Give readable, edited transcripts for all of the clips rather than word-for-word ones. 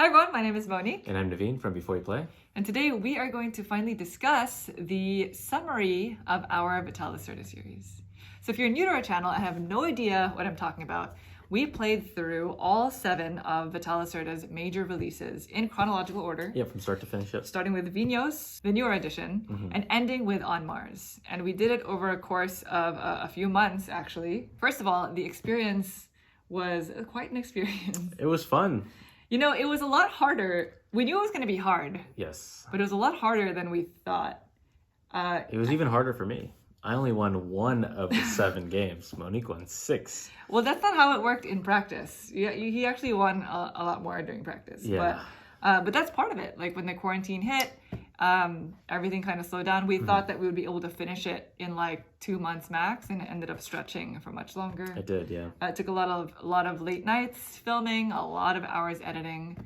Hi everyone, my name is Moni. And I'm Naveen from Before You Play. And today we are going to finally discuss the summary of our Vital Lacerda series. So if you're new to our channel and have no idea what I'm talking about, we played through all 7 of Vital Lacerda's major releases in chronological order. Yeah, from start to finish. Yep. Starting with Vinhos, the newer edition, and ending with On Mars. And we did it over a course of a few months, actually. First of all, the experience was quite an experience. It was fun. You know, it was a lot harder. We knew it was going to be hard. Yes. But it was a lot harder than we thought. It was even harder for me. I only won 1 of the 7 games. Monique won 6. Well, that's not how it worked in practice. Yeah, he actually won a lot more during practice. Yeah. But that's part of it. Like when the quarantine hit, everything kind of slowed down. We thought that we would be able to finish it in like 2 months max, and it ended up stretching for much longer. It did, yeah. It took a lot of late nights filming, a lot of hours editing,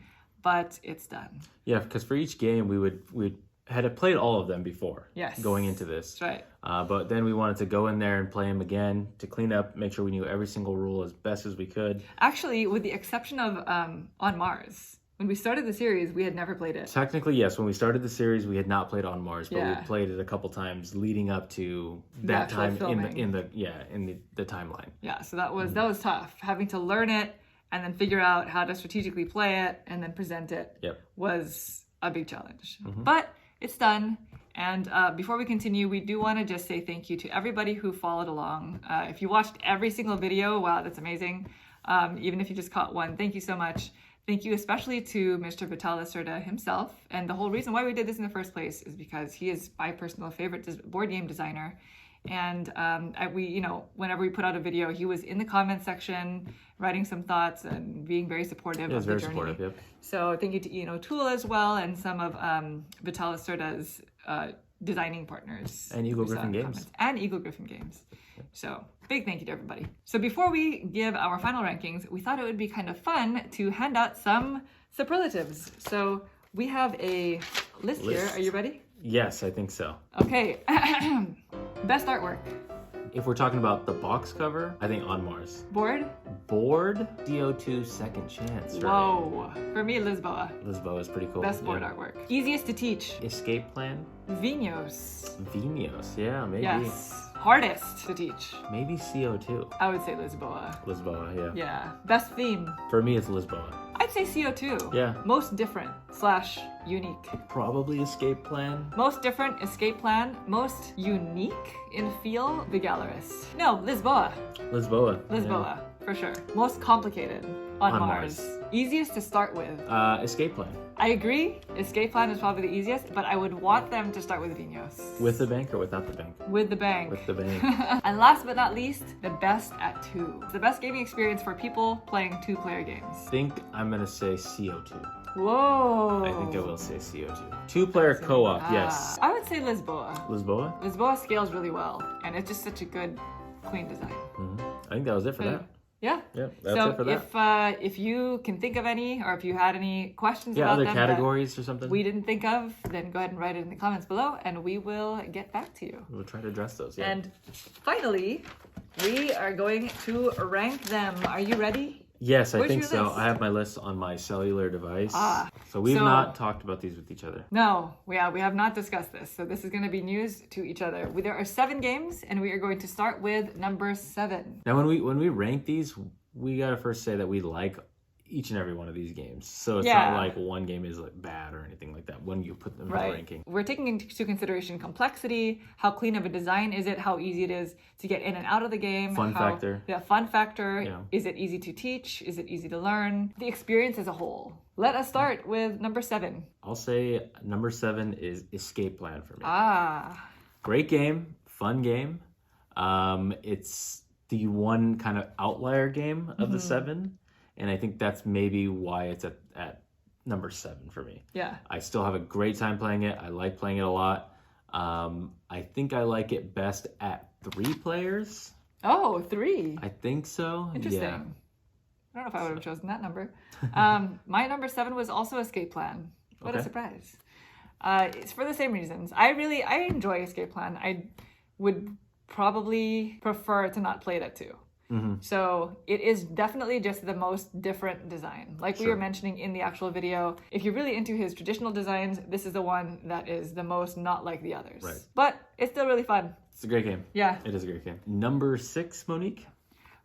but it's done. Yeah, because for each game we had played all of them before. Yes. Going into this. That's right. But then we wanted to go in there and play them again to clean up, make sure we knew every single rule as best as we could. Actually, with the exception of On Mars. When we started the series, we had never played it. Technically, yes. When we started the series, we had not played On Mars, but Yeah. we played it a couple times leading up to The that actual time filming. in the timeline. Yeah, so that was tough. Having to learn it and then figure out how to strategically play it and then present it Yep. was a big challenge. But it's done. And before we continue, we do want to just say thank you to everybody who followed along. If you watched every single video, wow, that's amazing. Even if you just caught one, thank you so much. Thank you especially to Mr. Vital Lacerda himself. And the whole reason why we did this in the first place is because he is my personal favorite board game designer. And whenever we put out a video, he was in the comment section writing some thoughts and being very supportive of the journey. Supportive, yep. So thank you to Ian O'Toole as well, and some of Vital Lacerda's designing partners. And Eagle Griffin Games. And Eagle Griffin Games. So big thank you to everybody. So before we give our final rankings, we thought it would be kind of fun to hand out some superlatives. So we have a list here. Are you ready? Yes, I think so. Okay. Best artwork. If we're talking about the box cover, I think On Mars. Board? Board, CO2 Second Chance. Right? Whoa. For me, Lisboa. Lisboa is pretty cool. Best board yeah. artwork. Easiest to teach. Escape Plan. Vinhos. Vinhos, yeah, maybe. Yes. Hardest to teach. Maybe CO2. I would say Lisboa. Lisboa, yeah. Yeah. Best theme. For me, it's Lisboa. I'd say CO2. Yeah. Most different / unique. Probably Escape Plan. Most different, Escape Plan. Most unique in feel, Vigalaris. No, Lisboa. Lisboa. Lisboa, for sure. Most complicated, On Mars. Easiest to start with. Yeah. Escape Plan. I agree. Escape Plan is probably the easiest, but I would want them to start with Vinhos. With the bank or without the bank? With the bank. With the bank. And last but not least, the best at 2. It's the best gaming experience for people playing 2-player games. I think I'm going to say CO2. Whoa. I think I will say CO2. 2-player co-op, yes. I would say Lisboa. Lisboa? Lisboa scales really well, and it's just such a good, clean design. I think that was it for that. Yeah. Yeah, that's it for that. If you can think of any, or if you had any questions Yeah, about other them categories or something. we didn't think of, then go ahead and write it in the comments below, and we will get back to you. We'll try to address those, yeah. And finally, we are going to rank them. Are you ready? Yes, I Where's think your so. list? I have my list on my cellular device. So So- we've not talked about these with each other. No, we have not discussed this, so this is going to be news to each other. There are 7 games, and we are going to start with number 7. Now, when we rank these, we gotta first say that we like each and every one of these games. So it's Yeah. not like one game is like bad or anything like that when you put them in the ranking. We're taking into consideration complexity, how clean of a design is it, how easy it is to get in and out of the game. Fun factor. Yeah, fun factor. Yeah. Is it easy to teach? Is it easy to learn? The experience as a whole. Let us start with number 7. I'll say number 7 is Escape Plan for me. Great game, fun game. It's the one kind of outlier game of the 7, and I think that's maybe why it's at number 7 for me. Yeah. I still have a great time playing it. I like playing it a lot. I think I like it best at 3 players. Oh, 3. I think so. Interesting. Yeah. I don't know if I would have chosen that number. My number 7 was also Escape Plan. What a surprise. It's for the same reasons. I enjoy Escape Plan. I would probably prefer to not play it at 2. So it is definitely just the most different design. Like we were mentioning in the actual video, if you're really into his traditional designs, this is the one that is the most not like the others. Right. But it's still really fun. It's a great game. Yeah. It is a great game. Number 6, Monique?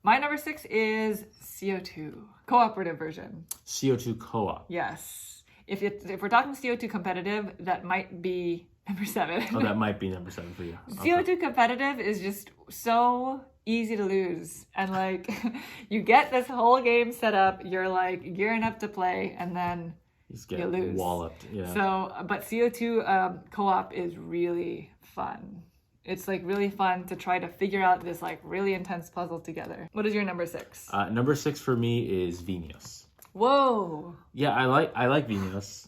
My number 6 is CO2, cooperative version. CO2 co-op. Yes. If we're talking CO2 competitive, that might be number 7. Oh, that might be number 7 for you. CO2 competitive is just so easy to lose. And like, you get this whole game set up, you're like gearing up to play, and then you lose. Walloped. Yeah. So, but CO2 co-op is really fun. It's like really fun to try to figure out this like really intense puzzle together. What is your number 6? Number 6 for me is Vinios. Whoa. Yeah, I like Vinios.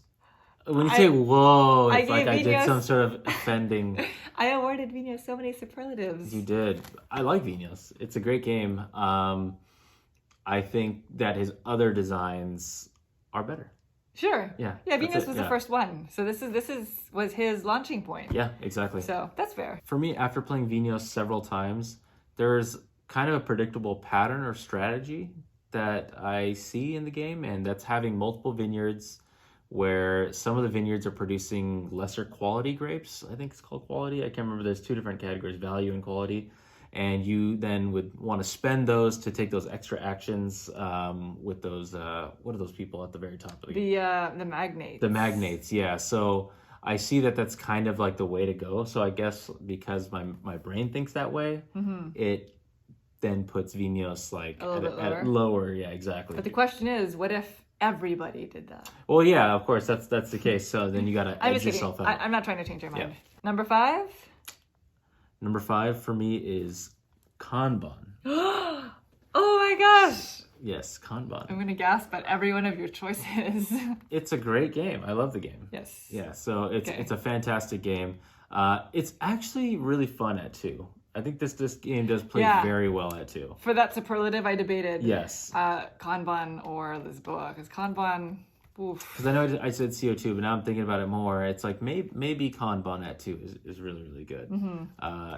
When you say whoa, it's like I did some sort of offending. I awarded Vinios so many superlatives. You did. I like Vinios. It's a great game. I think that his other designs are better. Sure. Yeah. Yeah, Vinios was the first one. So this was his launching point. Yeah, exactly. So that's fair. For me, after playing Vinios several times, there's kind of a predictable pattern or strategy that I see in the game, and that's having multiple vineyards where some of the vineyards are producing lesser quality grapes. I think it's called quality. I can't remember. There's 2 different categories, value and quality. And you then would want to spend those to take those extra actions with those, what are those people at the very top of the game? The magnates. The magnates, yeah. So I see that that's kind of like the way to go. So I guess because my brain thinks that way, it then puts Vinios like a little bit lower. At lower. Yeah, exactly. But the question is, what if everybody did that? Well, yeah, of course, that's the case. So then you got to edge yourself out. I'm not trying to change your mind. Yeah. Number 5? Number 5 for me is Kanban. Oh my gosh! Yes, Kanban. I'm gonna gasp at every one of your choices. It's a great game. I love the game. Yes. Yeah, so it's a fantastic game. It's actually really fun at 2. I think this game does play very well at 2. For that superlative, I debated. Yes. Kanban or Lisboa, because Kanban. Because I know I said CO2, but now I'm thinking about it more. It's like maybe Kanban at 2 is really, really good.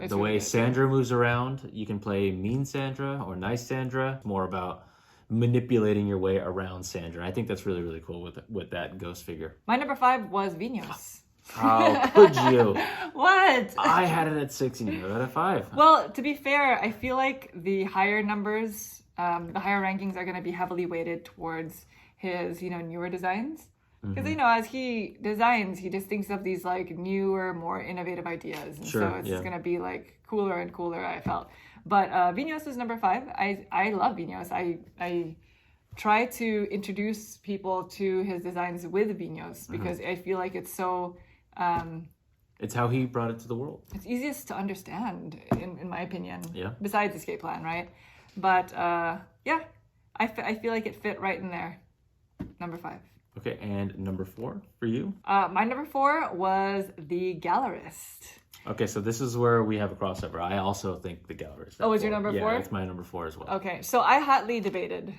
The way Sandra moves around, you can play mean Sandra or nice Sandra. More about manipulating your way around Sandra. I think that's really, really cool with that ghost figure. My number 5 was Vinios. How could you? What? I had it at 6 and you had it at 5. Well, to be fair, I feel like the higher numbers, the higher rankings are going to be heavily weighted towards his, newer designs. Because, as he designs, he just thinks of these, like, newer, more innovative ideas. And so it's going to be, like, cooler and cooler, I felt. But Vinios is number 5. I love Vinios. I try to introduce people to his designs with Vinios because I feel like it's so... it's how he brought it to the world. It's easiest to understand, in my opinion. Yeah. Besides Escape Plan, right? But, I feel like it fit right in there. Number 5. Okay, and number 4 for you? My number 4 was the Gallerist. Okay, so this is where we have a crossover. I also think the Gallerist. Oh, is your number 4? Yeah, it's my number 4 as well. Okay, so I hotly debated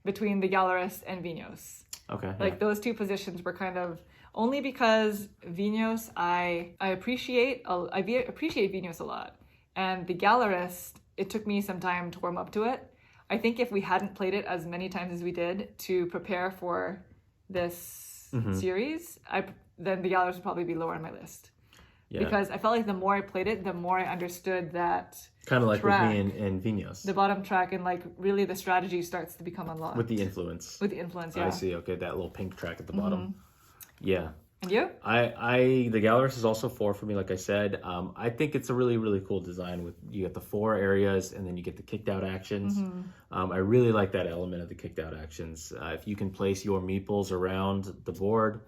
between the Gallerist and Vinios. Okay. Like those 2 positions were kind of only because Vinios I appreciate Vinios a lot, and the Gallerist, it took me some time to warm up to it. I think if we hadn't played it as many times as we did to prepare for this series, then the Gallerist would probably be lower on my list. Yeah. Because I felt like the more I played it, the more I understood that kind of like track, with me and Vinios. The bottom track, and like really the strategy starts to become unlocked. With the influence. Yeah. I see. Okay, that little pink track at the bottom. Yeah. And you? The Gallerist is also 4 for me, like I said. I think it's a really, really cool design. With you get the 4 areas, and then you get the kicked out actions. I really like that element of the kicked out actions. If you can place your meeples around the board,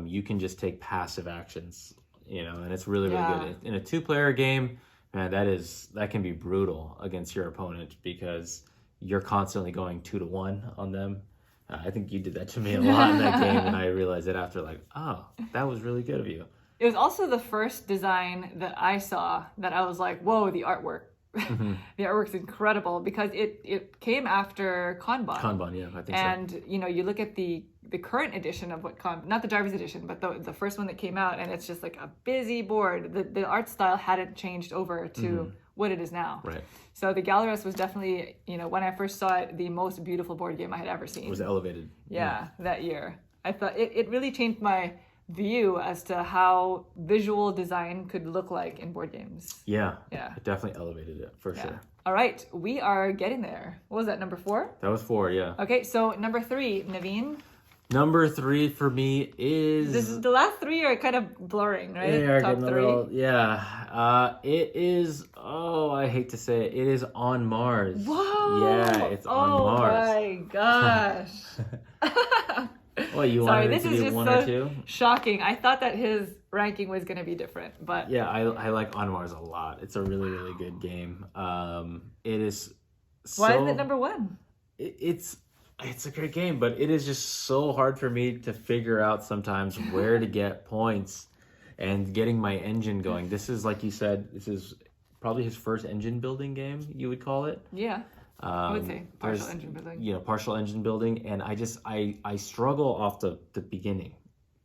you can just take passive actions. And it's really, really good. In a 2-player game, man, that can be brutal against your opponent because you're constantly going 2-1 on them. I think you did that to me a lot in that game, and I realized it after, like, oh, that was really good of you. It was also the first design that I saw that I was like, whoa, the artwork. The artwork's incredible because it came after Kanban. Kanban, yeah, I think and, so. And, you look at the current edition of what Kanban, not the driver's edition, but the first one that came out, and it's just like a busy board. The art style hadn't changed over to what it is now. Right. So the Gallerus was definitely, when I first saw it, the most beautiful board game I had ever seen. It was elevated. Yeah, that year. I thought it really changed my view as to how visual design could look like in board games. Yeah. Yeah. It definitely elevated it, for sure. All right, we are getting there. What was that, number 4? That was 4, yeah. Okay, so number 3, Naveen. Number 3 for me is... The last 3 are kind of blurring, right? They are Top getting 3. It is, I hate to say it, it is On Mars. Whoa! Yeah, it's On Mars. Oh my gosh. Well, you wanted it to be 1 or 2? Shocking. I thought that his ranking was going to be different, but... Yeah, I like On Mars a lot. It's a really, really good game. It is Why is it number 1? It's a great game, but it is just so hard for me to figure out sometimes where to get points and getting my engine going. This is, like you said, this is probably his first engine building game, you would call it. Yeah. I would say partial engine building. Partial engine building, and I struggle off the beginning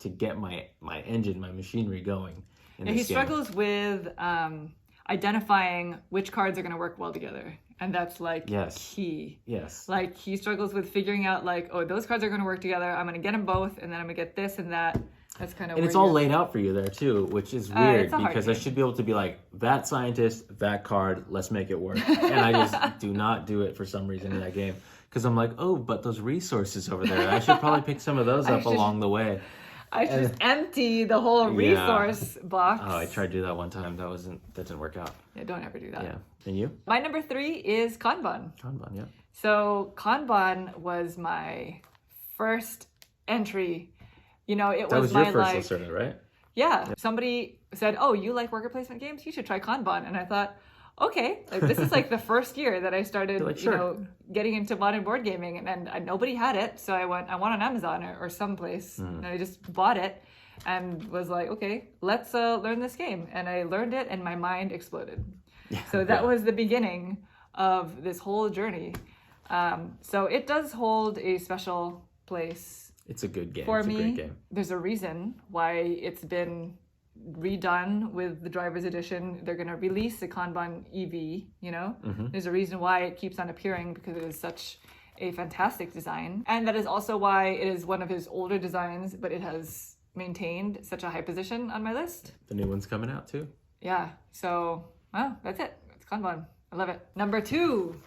to get my engine, my machinery going. He struggles with identifying which cards are going to work well together, and that's like key. Yes. Like he struggles with figuring out like, oh, those cards are going to work together. I'm going to get them both, and then I'm going to get this and that. That's kind of. And it's all laid out for you there too, which is weird because I should be able to be like, that scientist, that card, let's make it work. And I just do not do it for some reason in that game because I'm like, oh, but those resources over there, I should probably pick some of those up along the way. I should just empty the whole resource box. Oh, I tried to do that one time. That didn't work out. Yeah, don't ever do that. Yeah. And you? My number 3 is Kanban. Kanban, yeah. So Kanban was my first entry. It that was your my first Lacerda, right? Yeah. Somebody said, "Oh, you like worker placement games? You should try Kanban." And I thought, okay, this is like the first year that I started, like, sure. getting into modern board gaming, and nobody had it, so I went on Amazon or someplace, and I just bought it, and was like, okay, let's learn this game, and I learned it, and my mind exploded. So that was the beginning of this whole journey. So it does hold a special place. It's a good game. For it's me, a great game. There's a reason why it's been redone with the driver's edition. They're going to release the Kanban EV, There's a reason why it keeps on appearing because it is such a fantastic design. And that is also why it is one of his older designs, but it has maintained such a high position on my list. The new one's coming out too. Yeah. So, well, that's it. It's Kanban. I love it. Number 2.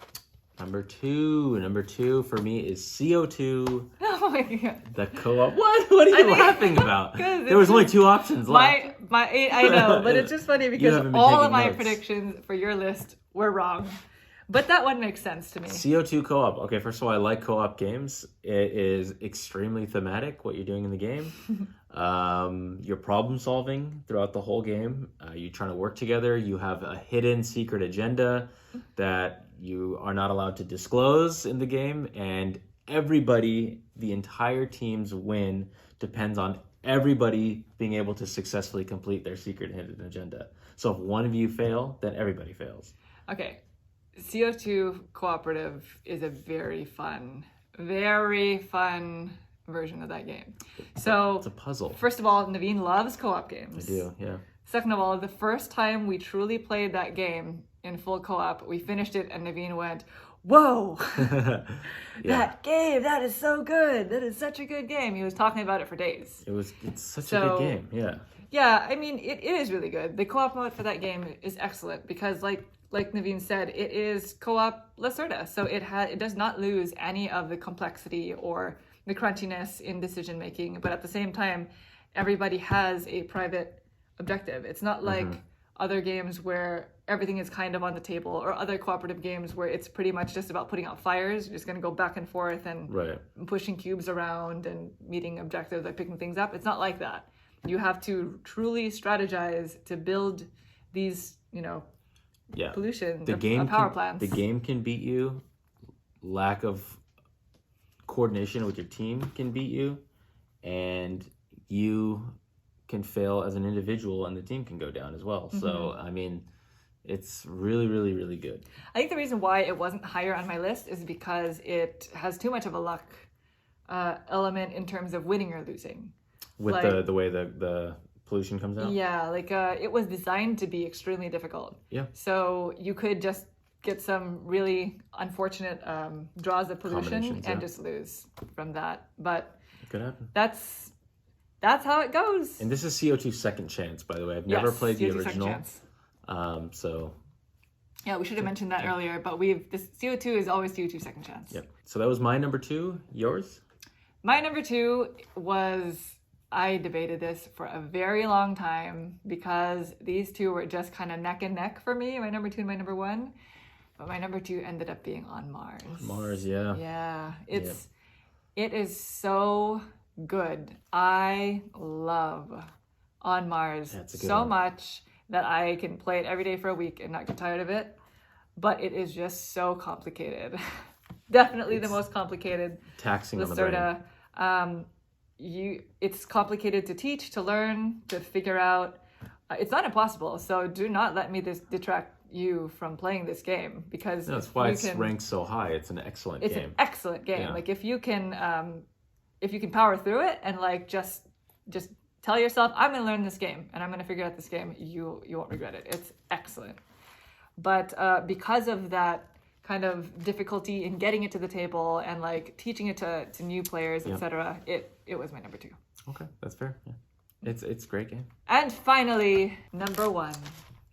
Number two for me is CO2. Oh my god. The co-op. What? What are you laughing about? There was only 2 options left. I know, but it's just funny because all of my predictions for your list were wrong. But that one makes sense to me. CO2 co-op. Okay, first of all, I like co-op games. It is extremely thematic, what you're doing in the game. You're problem solving throughout the whole game. You're trying to work together. You have a hidden secret agenda that you are not allowed to disclose in the game. And everybody, the entire team's win depends on everybody being able to successfully complete their secret hidden agenda. So if one of you fail, then everybody fails. Okay. CO2 Cooperative is a very fun version of that game. So it's a puzzle. First of all, Naveen loves co-op games. I do, yeah. Second of all, the first time we truly played that game in full co-op, we finished it and Naveen went, whoa, that game, that is so good. That is such a good game. He was talking about it for days. It's such a good game, yeah. Yeah, I mean, it is really good. The co-op mode for that game is excellent because like Naveen said, it is co-op Lacerda. So it does not lose any of the complexity or the crunchiness in decision making, but at the same time, everybody has a private objective. It's not like other games where everything is kind of on the table, or other cooperative games where it's pretty much just about putting out fires. You're just going to go back and forth and pushing cubes around and meeting objectives, like picking things up. It's not like that. You have to truly strategize to build these, pollution, power plants. The game can beat you. Lack of coordination with your team can beat you, and you can fail as an individual, and the team can go down as well. So, I mean, it's really, really, really good. I think the reason why it wasn't higher on my list is because it has too much of a luck element in terms of winning or losing. With the way the pollution comes out. Yeah, like it was designed to be extremely difficult. Yeah. So you could just get some really unfortunate draws of pollution and just lose from that. But it could happen. That's how it goes. And this is CO2 Second Chance, by the way. I've never played the CO2 original. Second Chance. Yeah, we should have mentioned that earlier, but this CO2 is always CO2 Second Chance. Yep. So that was my number 2. Yours? My number 2 was, I debated this for a very long time because these two were just kind of neck and neck for me, my number 2 and my number 1. But my number 2 ended up being On Mars. Mars, yeah. Yeah, it is so good. I love On Mars so much that I can play it every day for a week and not get tired of it. But it is just so complicated. Definitely the most complicated. Taxing on the brain. It's complicated to teach, to learn, to figure out. It's not impossible. So do not let me detract you from playing this game, because that's why it's ranked so high. It's an excellent game. It's an excellent game. Yeah. Like if you can power through it and like just tell yourself, I'm gonna learn this game and I'm gonna figure out this game, you won't regret it. It's excellent. But because of that kind of difficulty in getting it to the table and like teaching it to new players, etc., it was my number 2. Okay, that's fair. Yeah. It's a great game. And finally, number 1.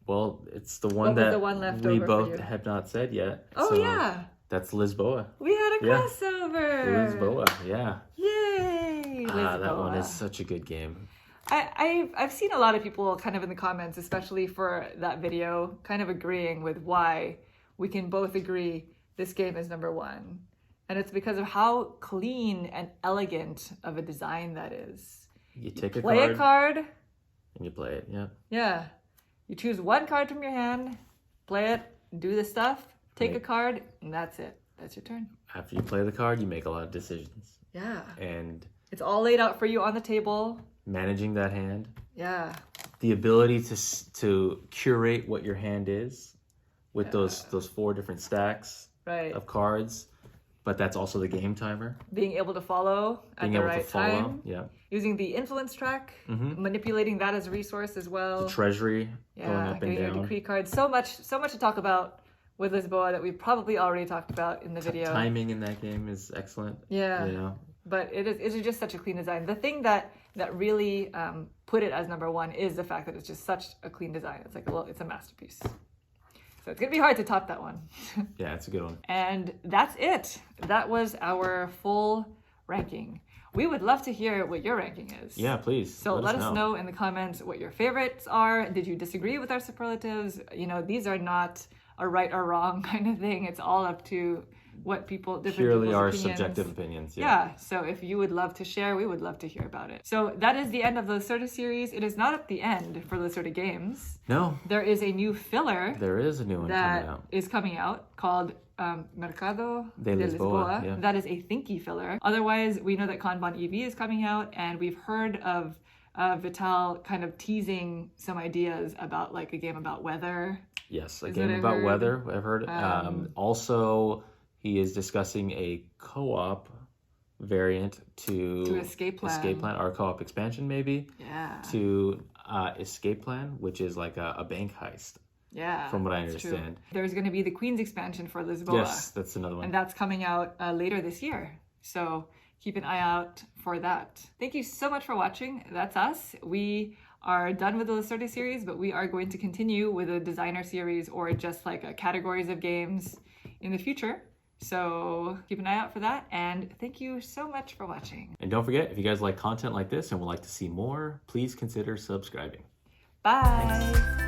Well, it's the one that we both have not said yet. Oh, so yeah. That's Lisboa. We had a crossover. Lisboa, yeah. Yay! Lisboa. That one is such a good game. I've seen a lot of people kind of in the comments, especially for that video, kind of agreeing with why we can both agree this game is number 1. And it's because of how clean and elegant of a design that is. You take a card. And you play it, yeah. Yeah. You choose one card from your hand, play it, do the stuff, take a card, and that's it. That's your turn. After you play the card, you make a lot of decisions. Yeah. And it's all laid out for you on the table. Managing that hand. Yeah. The ability to curate what your hand is with those 4 different stacks of cards. But that's also the game timer. Being able to follow at the right time. Yeah. Using the influence track, manipulating that as a resource as well. The treasury going up and down. Your decree cards. So much to talk about with Lisboa that we've probably already talked about in the video. Timing in that game is excellent. Yeah. You know? But it is just such a clean design. The thing that really put it as number 1 is the fact that it's just such a clean design. It's like it's a masterpiece. So it's going to be hard to top that one. Yeah, it's a good one. And that's it. That was our full ranking. We would love to hear what your ranking is. Yeah, please. So let us know in the comments what your favorites are. Did you disagree with our superlatives? You know, these are not a right or wrong kind of thing. It's all up to what purely our subjective opinions. Yeah. So if you would love to share, we would love to hear about it. So that is the end of the Lacerda series. It is not at the end for Lacerda games. No. There is a new filler. There is a new one coming out. Is coming out called Mercado de Lisboa. Yeah. That is a thinky filler. Otherwise, we know that Kanban EV is coming out, and we've heard of Vital kind of teasing some ideas about like a game about weather. Yes, a game about weather. I've heard. Also, he is discussing a co-op variant to Escape Plan. Escape Plan, or co-op expansion maybe. Yeah. To Escape Plan, which is like a bank heist. Yeah. From what I understand. True. There's going to be the Queen's expansion for Lisboa. Yes, that's another one. And that's coming out later this year. So keep an eye out for that. Thank you so much for watching. That's us. We are done with the Lacerda series, but we are going to continue with a designer series or just like a categories of games in the future. So keep an eye out for that, and thank you so much for watching. And don't forget, if you guys like content like this and would like to see more, please consider subscribing. Bye. Thanks.